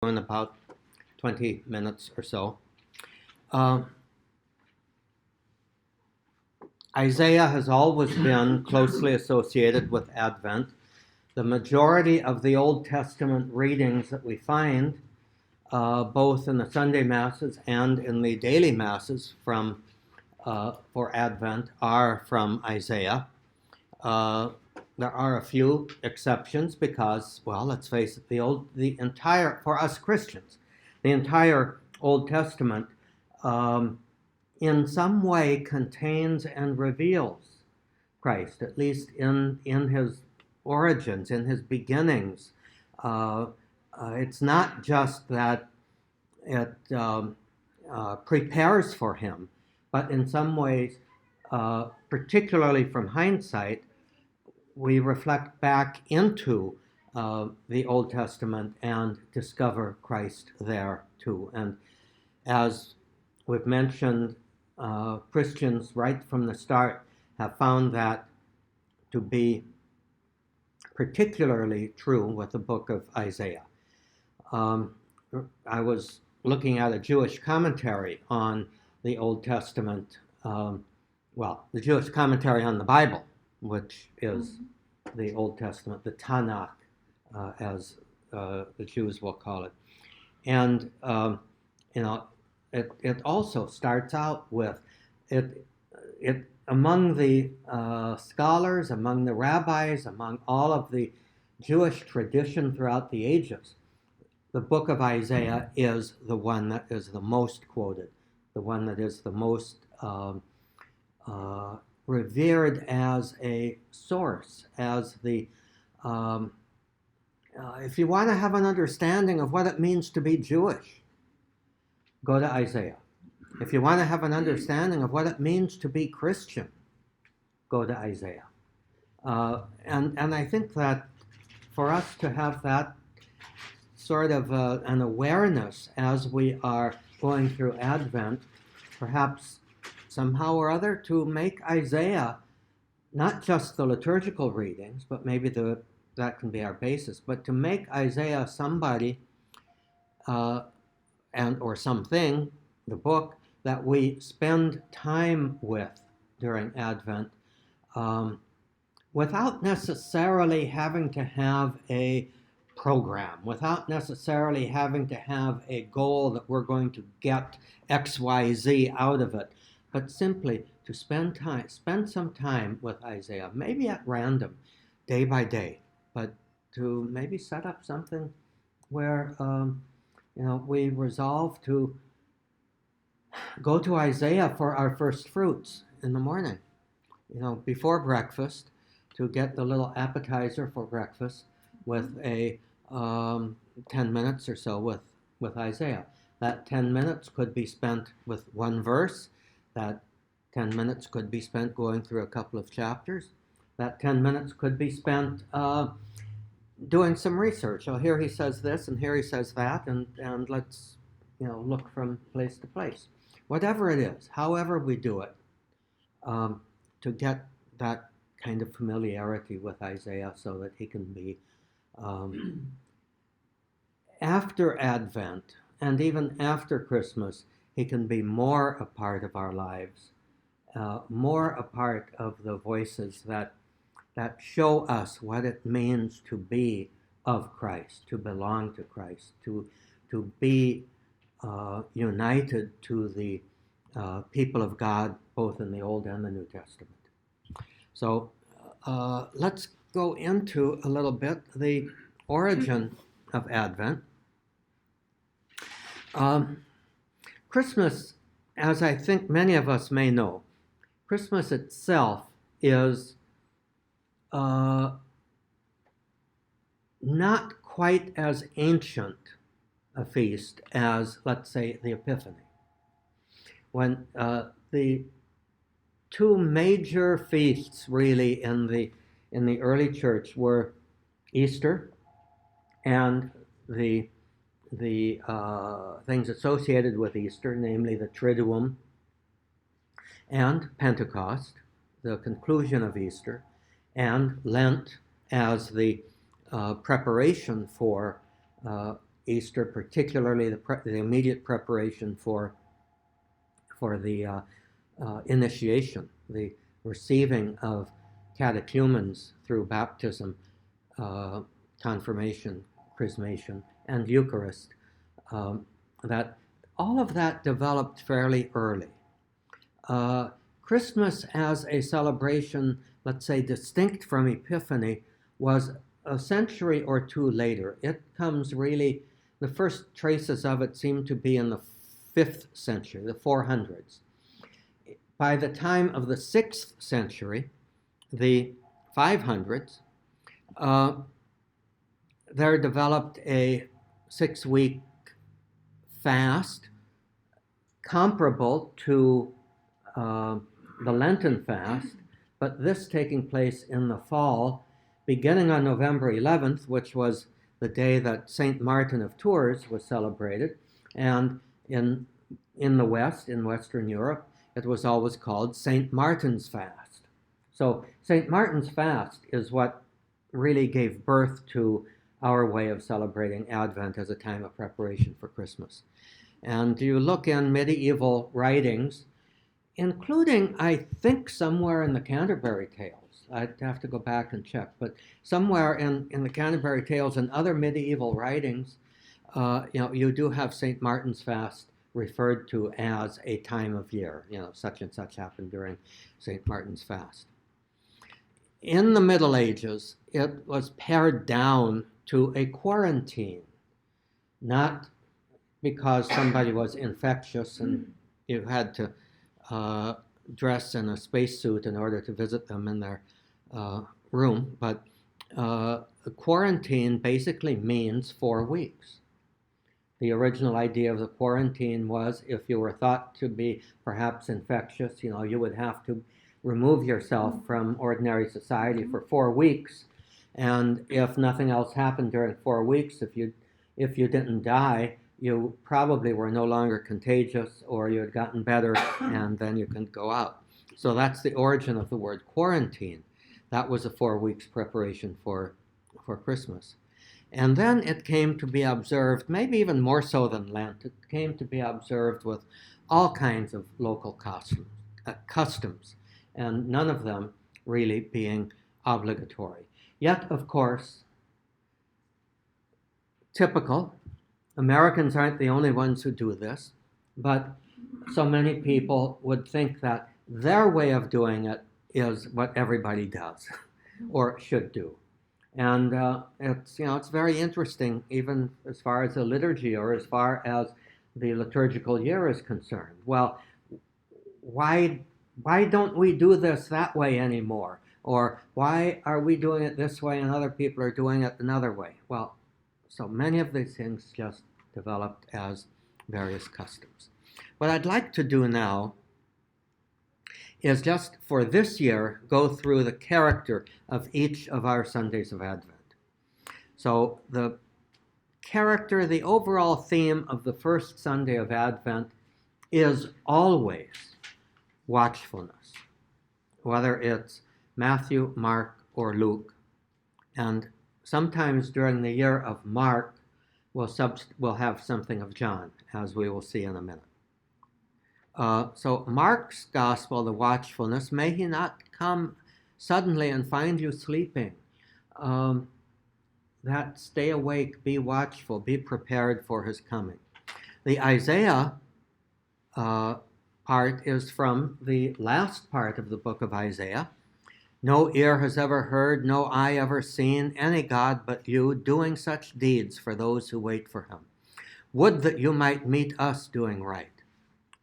in about 20 minutes or so. Isaiah has always been closely associated with Advent. The majority of the Old Testament readings that we find, both in the Sunday Masses and in the daily Masses for Advent, are from Isaiah. There are a few exceptions because, well, let's face it, for us Christians, the entire Old Testament in some way contains and reveals Christ, at least in his origins, in his beginnings. It's not just that it prepares for him, but in some ways, particularly from hindsight, we reflect back into the Old Testament and discover Christ there too. And as we've mentioned, Christians right from the start have found that to be particularly true with the book of Isaiah. I was looking at a Jewish commentary on the Old Testament, the Jewish commentary on the Bible, which is the Old Testament, the Tanakh, as the Jews will call it. And, it also starts out with, it among the scholars, among the rabbis, among all of the Jewish tradition throughout the ages, the book of Isaiah is the one that is the most quoted, the one that is the most revered as a source, as the, if you want to have an understanding of what it means to be Jewish, go to Isaiah. If you want to have an understanding of what it means to be Christian, go to Isaiah. And I think that for us to have that sort of an awareness as we are going through Advent, perhaps somehow or other to make Isaiah not just the liturgical readings, but maybe that can be our basis, but to make Isaiah somebody or something, the book, that we spend time with during Advent without necessarily having to have a program, without necessarily having to have a goal that we're going to get X, Y, Z out of it, but simply to spend some time with Isaiah, maybe at random, day by day, but to maybe set up something where we resolve to go to Isaiah for our first fruits in the morning, before breakfast, to get the little appetizer for breakfast with a 10 minutes or so with Isaiah. That 10 minutes could be spent with one verse. That 10 minutes could be spent going through a couple of chapters. That 10 minutes could be spent doing some research. Oh, here he says this and here he says that, and let's look from place to place. Whatever it is, however we do it, to get that kind of familiarity with Isaiah so that he can be, after Advent and even after Christmas, he can be more a part of our lives, more a part of the voices that show us what it means to be of Christ, to belong to Christ, to be united to the people of God, both in the Old and the New Testament. So let's go into a little bit the origin of Advent. Christmas, as I think many of us may know, Christmas itself is not quite as ancient a feast as, let's say, the Epiphany. When the two major feasts really in the early church were Easter and the things associated with Easter, namely the Triduum, and Pentecost, the conclusion of Easter, and Lent as the preparation for Easter, particularly the immediate preparation for the initiation, the receiving of catechumens through baptism, confirmation, chrismation, and Eucharist, that all of that developed fairly early. Christmas as a celebration, let's say distinct from Epiphany, was a century or two later. It comes really, the first traces of it seem to be in the 5th century, the 400s. By the time of the 6th century, the 500s, there developed a 6-week fast comparable to the Lenten fast, but this taking place in the fall, beginning on November 11th, which was the day that St. Martin of Tours was celebrated, and in the West, in Western Europe, it was always called St. Martin's fast. So St. Martin's fast is what really gave birth to our way of celebrating Advent as a time of preparation for Christmas. And you look in medieval writings, including, I think, somewhere in the Canterbury Tales. I'd have to go back and check, but somewhere in the Canterbury Tales and other medieval writings, you do have St. Martin's fast referred to as a time of year. Such and such happened during St. Martin's fast. In the Middle Ages, it was pared down to a quarantine, not because somebody was infectious and you had to dress in a spacesuit in order to visit them in their room, but a quarantine basically means 4 weeks. The original idea of the quarantine was if you were thought to be perhaps infectious, you would have to remove yourself from ordinary society for 4 weeks, and if nothing else happened during 4 weeks, if you didn't die, you probably were no longer contagious, or you had gotten better, and then you can go out. So that's the origin of the word quarantine. That was a 4 weeks preparation for Christmas. And then it came to be observed, maybe even more so than Lent, it came to be observed with all kinds of local customs, and none of them really being obligatory. Yet, of course, typical, Americans aren't the only ones who do this, but so many people would think that their way of doing it is what everybody does or should do. And it's very interesting, even as far as the liturgy or as far as the liturgical year is concerned. Well, why don't we do this that way anymore? Or why are we doing it this way and other people are doing it another way? Well, so many of these things just developed as various customs. What I'd like to do now is just for this year go through the character of each of our Sundays of Advent. So the character, the overall theme of the first Sunday of Advent is always watchfulness, whether it's Matthew, Mark, or Luke. And sometimes during the year of Mark, we'll have something of John, as we will see in a minute. So Mark's gospel, the watchfulness, may he not come suddenly and find you sleeping. That stay awake, be watchful, be prepared for his coming. The Isaiah part is from the last part of the book of Isaiah. No ear has ever heard, no eye ever seen any God but you doing such deeds for those who wait for him. Would that you might meet us doing right,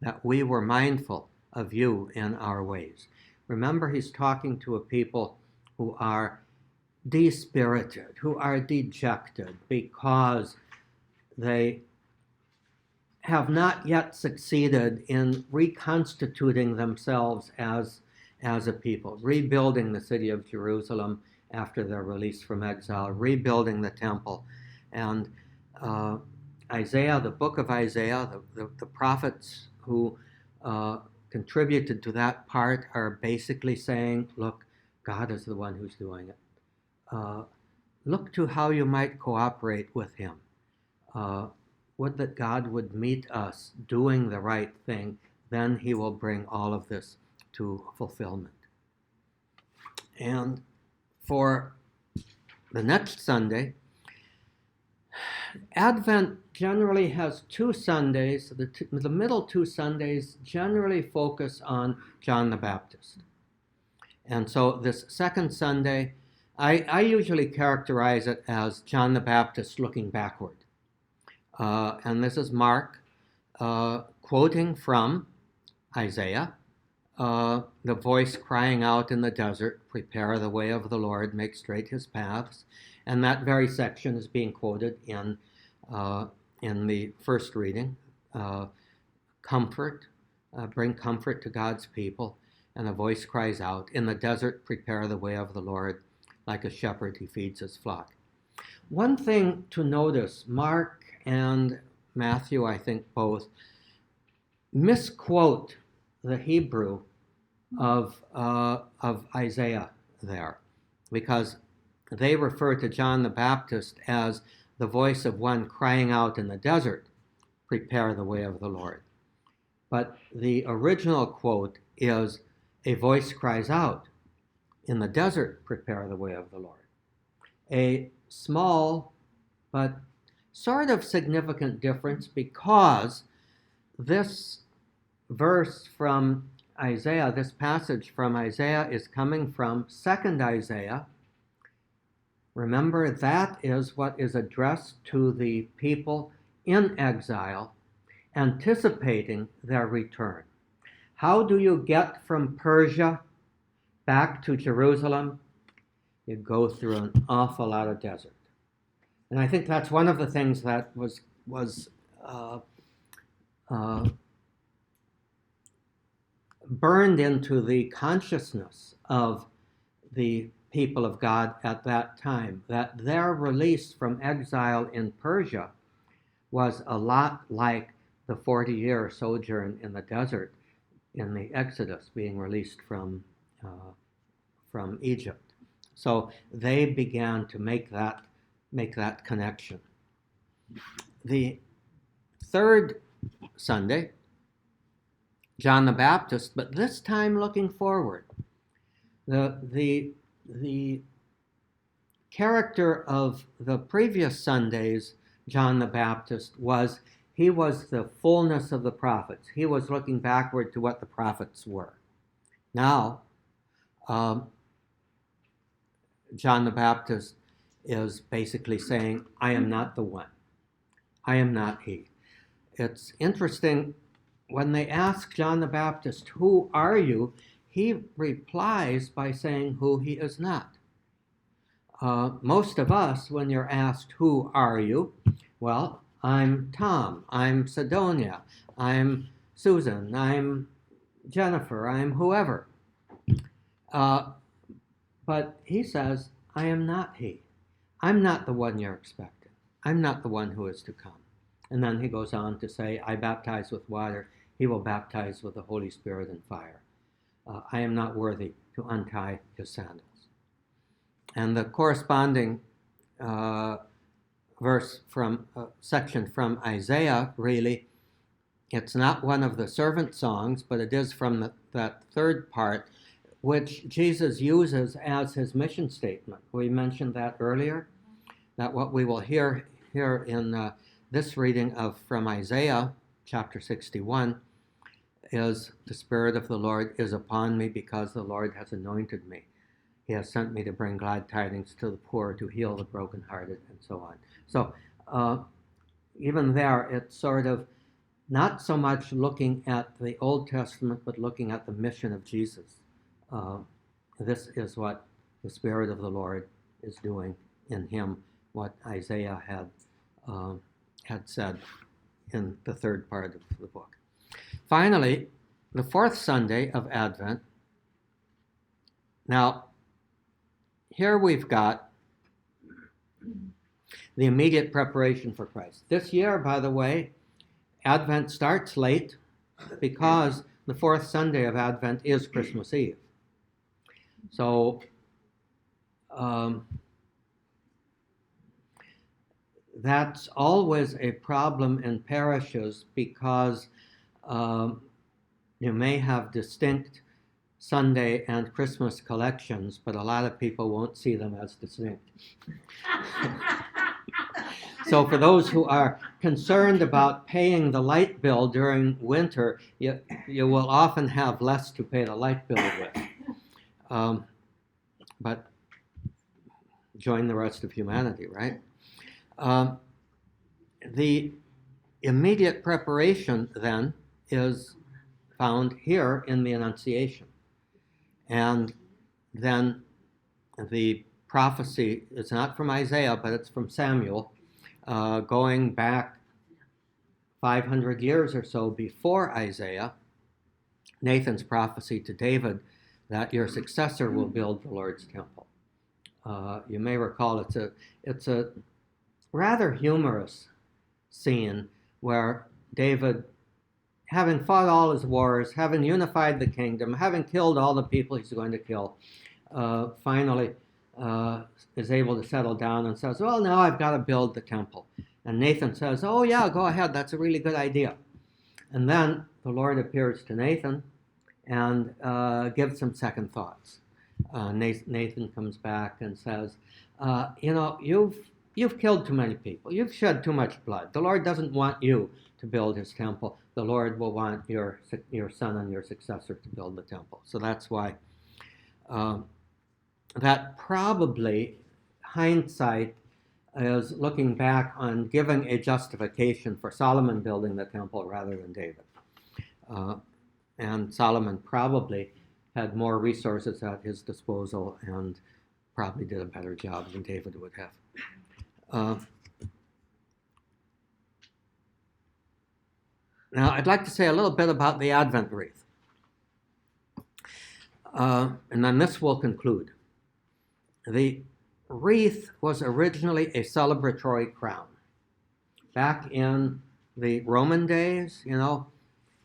that we were mindful of you in our ways. Remember, he's talking to a people who are dispirited, who are dejected because they have not yet succeeded in reconstituting themselves as a people, rebuilding the city of Jerusalem after their release from exile, rebuilding the temple. And Isaiah, the book of Isaiah, the prophets who contributed to that part are basically saying, look, God is the one who's doing it. Look to how you might cooperate with him. would that God would meet us doing the right thing, then he will bring all of this to fulfillment. And for the next Sunday, Advent generally has 2 Sundays. The middle 2 Sundays generally focus on John the Baptist. And so this second Sunday, I usually characterize it as John the Baptist looking backward. And this is Mark quoting from Isaiah, the voice crying out in the desert, "Prepare the way of the Lord, make straight his paths." And that very section is being quoted in the first reading. Comfort, bring comfort to God's people. And a voice cries out, "In the desert, prepare the way of the Lord. Like a shepherd, he feeds his flock." One thing to notice, Mark and Matthew, I think both, misquote the Hebrew of Isaiah there, because they refer to John the Baptist as the voice of one crying out in the desert, "Prepare the way of the Lord." But the original quote is, "A voice cries out, in the desert, prepare the way of the Lord." A small but sort of significant difference, because this verse from Isaiah, this passage from Isaiah, is coming from 2nd Isaiah. Remember, that is what is addressed to the people in exile, anticipating their return. How do you get from Persia back to Jerusalem? You go through an awful lot of desert. And I think that's one of the things that was burned into the consciousness of the people of God at that time, that their release from exile in Persia was a lot like the 40-year sojourn in the desert in the Exodus, being released from Egypt. So they began to make that connection. The third Sunday, John the Baptist, but this time looking forward. The character of the previous Sundays, John the Baptist, he was the fullness of the prophets. He was looking backward to what the prophets were. Now, John the Baptist is basically saying, "I am not the one. I am not he." It's interesting, when they ask John the Baptist, "Who are you?" he replies by saying who he is not. Most of us, when you're asked, "Who are you?" Well, I'm Tom, I'm Sidonia, I'm Susan, I'm Jennifer, I'm whoever. But he says, "I am not he. I'm not the one you're expecting. I'm not the one who is to come." And then he goes on to say, "I baptize with water. He will baptize with the Holy Spirit and fire. I am not worthy to untie his sandals." And the corresponding verse from section from Isaiah, really, it's not one of the servant songs, but it is from that third part, which Jesus uses as his mission statement. We mentioned that earlier, that what we will hear here in this reading from Isaiah chapter 61 is, "The Spirit of the Lord is upon me, because the Lord has anointed me. He has sent me to bring glad tidings to the poor, to heal the brokenhearted," and so on. So even there, it's sort of not so much looking at the Old Testament, but looking at the mission of Jesus. This is what the Spirit of the Lord is doing in him, what Isaiah had said in the third part of the book. Finally, the fourth Sunday of Advent. Now, here we've got the immediate preparation for Christ. This year, by the way, Advent starts late because the fourth Sunday of Advent is Christmas Eve. So that's always a problem in parishes because you may have distinct Sunday and Christmas collections, but a lot of people won't see them as distinct. So for those who are concerned about paying the light bill during winter, you will often have less to pay the light bill with. But join the rest of humanity, right? The immediate preparation then is found here in the Annunciation. And then the prophecy, it's not from Isaiah, but it's from Samuel, going back 500 years or so before Isaiah, Nathan's prophecy to David that your successor will build the Lord's temple. You may recall it's a rather humorous scene where David, having fought all his wars, having unified the kingdom, having killed all the people he's going to kill, finally is able to settle down and says, well, now I've got to build the temple. And Nathan says, oh yeah, go ahead, that's a really good idea. And then the Lord appears to Nathan and gives some second thoughts. Nathan comes back and says, you've killed too many people. You've shed too much blood. The Lord doesn't want you to build his temple. The Lord will want your son and your successor to build the temple. So that's why that probably, hindsight, is looking back on giving a justification for Solomon building the temple rather than David. And Solomon probably had more resources at his disposal and probably did a better job than David would have. Now, I'd like to say a little bit about the Advent wreath. And then this will conclude. The wreath was originally a celebratory crown. Back in the Roman days,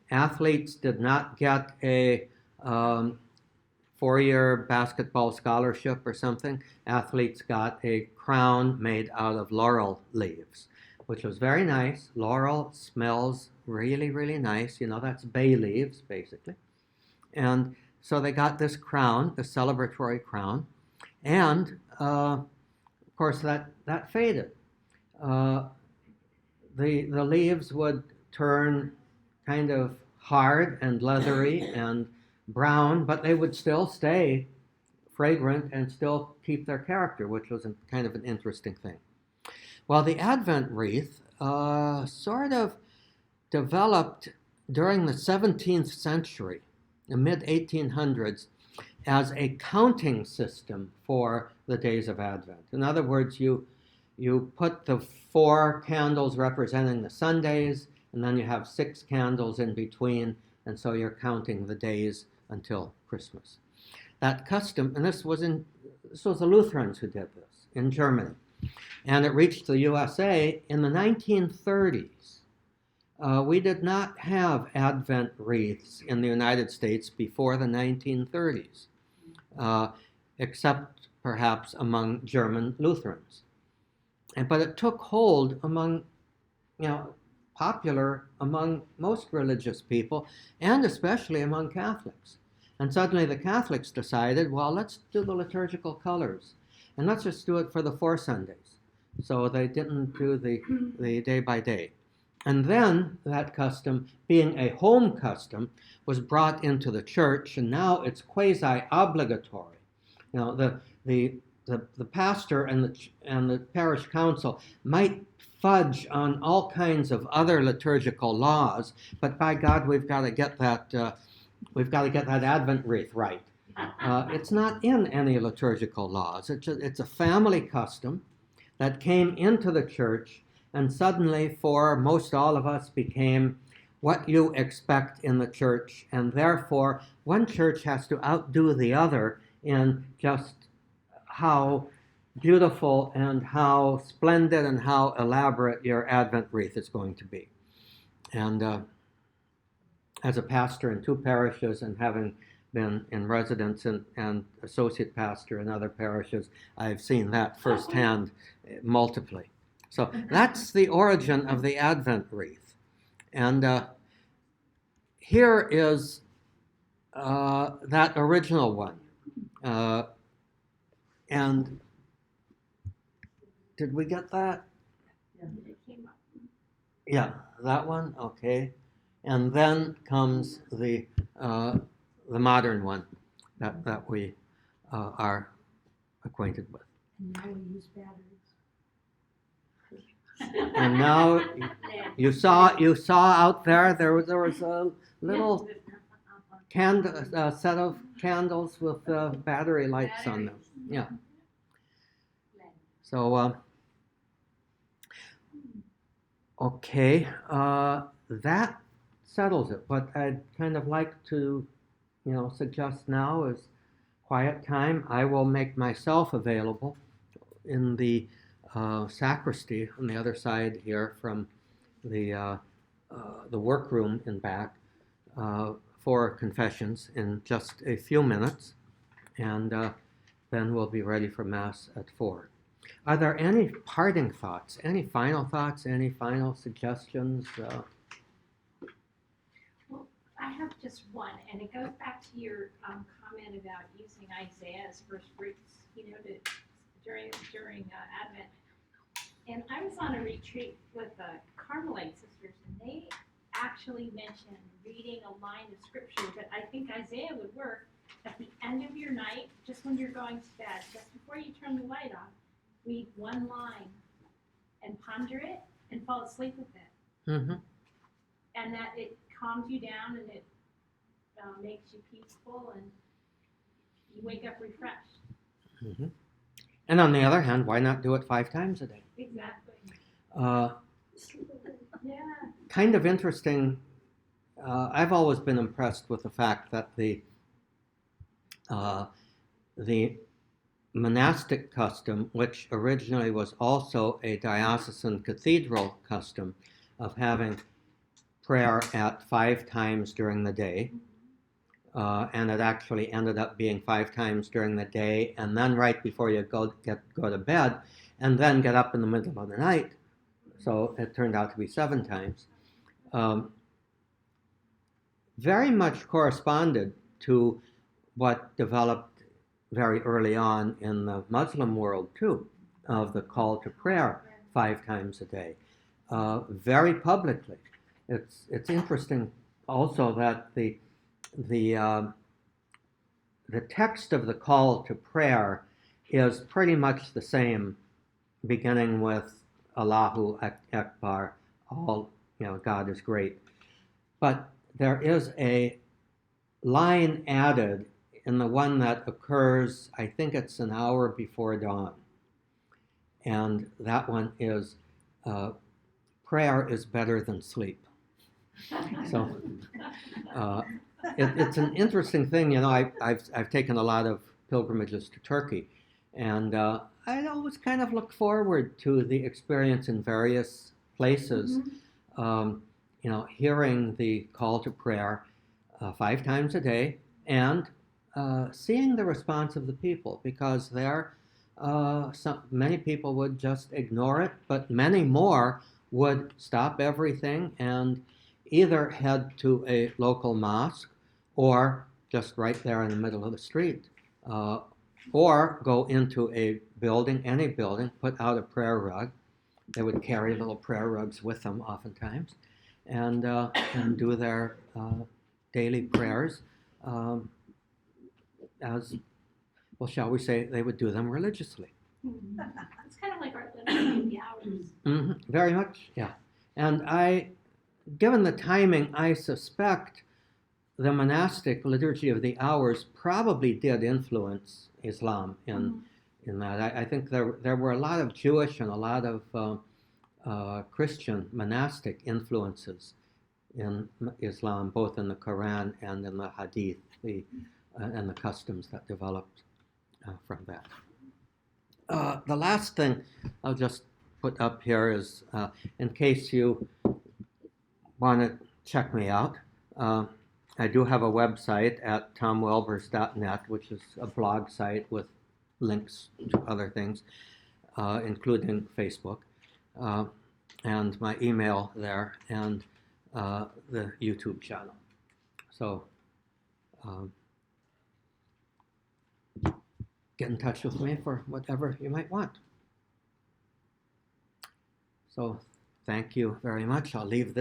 athletes did not get a 4-year basketball scholarship or something. Athletes got a crown made out of laurel leaves, which was very nice. Laurel smells really, really nice. That's bay leaves, basically. And so they got this crown, the celebratory crown. And, of course, that faded. The leaves would turn kind of hard and leathery and brown, but they would still stay fragrant and still keep their character, which was kind of an interesting thing. Well, the Advent wreath sort of developed during the 17th century, the mid-1800s, as a counting system for the days of Advent. In other words, you put the 4 candles representing the Sundays, and then you have 6 candles in between, and so you're counting the days until Christmas. That custom, and this was the Lutherans who did this in Germany, and it reached the USA in the 1930s. We did not have Advent wreaths in the United States before the 1930s, except perhaps among German Lutherans. But it took hold among, popular among most religious people, and especially among Catholics. And suddenly the Catholics decided, well, let's do the liturgical colors, and let's just do it for the 4 Sundays. So they didn't do the day by day. And then that custom, being a home custom, was brought into the church, and now it's quasi-obligatory. The pastor and the parish council might fudge on all kinds of other liturgical laws, but by God, we've got to get that Advent wreath right. It's not in any liturgical laws. It's a family custom that came into the church, and suddenly, for most all of us, became what you expect in the church, and therefore, one church has to outdo the other in just how beautiful and how splendid and how elaborate your Advent wreath is going to be. And as a pastor in 2 parishes and having been in residence and associate pastor in other parishes, I've seen that firsthand multiply. So that's the origin of the Advent wreath. And here is that original one. And did we get that? Yeah, that one, okay. And then comes the modern one that we are acquainted with. And now we use batteries. And now you saw out there was a little set of candles with battery lights on them. Yeah. So okay, that settles it. What I'd kind of like to, suggest now is quiet time. I will make myself available in the sacristy on the other side here from the workroom in back for confessions in just a few minutes, and then we'll be ready for Mass at 4. Are there any parting thoughts, any final thoughts, any final suggestions? Well, I have just one, and it goes back to your comment about using Isaiah as first fruits, during Advent. And I was on a retreat with the Carmelite sisters, and they actually mentioned reading a line of scripture that I think Isaiah would work at the end of your night, just when you're going to bed, just before you turn the light off. Read one line and ponder it and fall asleep with it. Mm-hmm. And that it calms you down and it makes you peaceful and you wake up refreshed. Mm-hmm. And on the other hand, why not do it 5 times a day? Exactly. Yeah. Kind of interesting. I've always been impressed with the fact that the monastic custom, which originally was also a diocesan cathedral custom of having prayer at 5 times during the day, and it actually ended up being 5 times during the day, and then right before you go to bed, and then get up in the middle of the night. So it turned out to be 7 times. Very much corresponded to what developed very early on in the Muslim world too, of the call to prayer 5 times a day, very publicly. It's interesting also that the text of the call to prayer is pretty much the same, beginning with Allahu Akbar, God is great. But there is a line added in the one that occurs, I think it's an hour before dawn. And that one is, prayer is better than sleep. So it's an interesting thing. I've taken a lot of pilgrimages to Turkey, and I always kind of look forward to the experience in various places, hearing the call to prayer 5 times a day, and seeing the response of the people, because many people would just ignore it, but many more would stop everything and either head to a local mosque or just right there in the middle of the street, or go into a building, any building, put out a prayer rug. They would carry little prayer rugs with them oftentimes, and do their daily prayers as, well, shall we say, they would do them religiously. It's kind of like our Liturgy of the Hours. Mm-hmm. Very much, yeah. And given the timing, I suspect the monastic Liturgy of the Hours probably did influence Islam in that. I think there were a lot of Jewish and a lot of Christian monastic influences in Islam, both in the Quran and in the Hadith, and the customs that developed from that. The last thing I'll just put up here is, in case you want to check me out, I do have a website at tomwelbers.net, which is a blog site with links to other things, including Facebook. and my email there, and the YouTube channel. So get in touch with me for whatever you might want. So thank you very much. I'll leave this.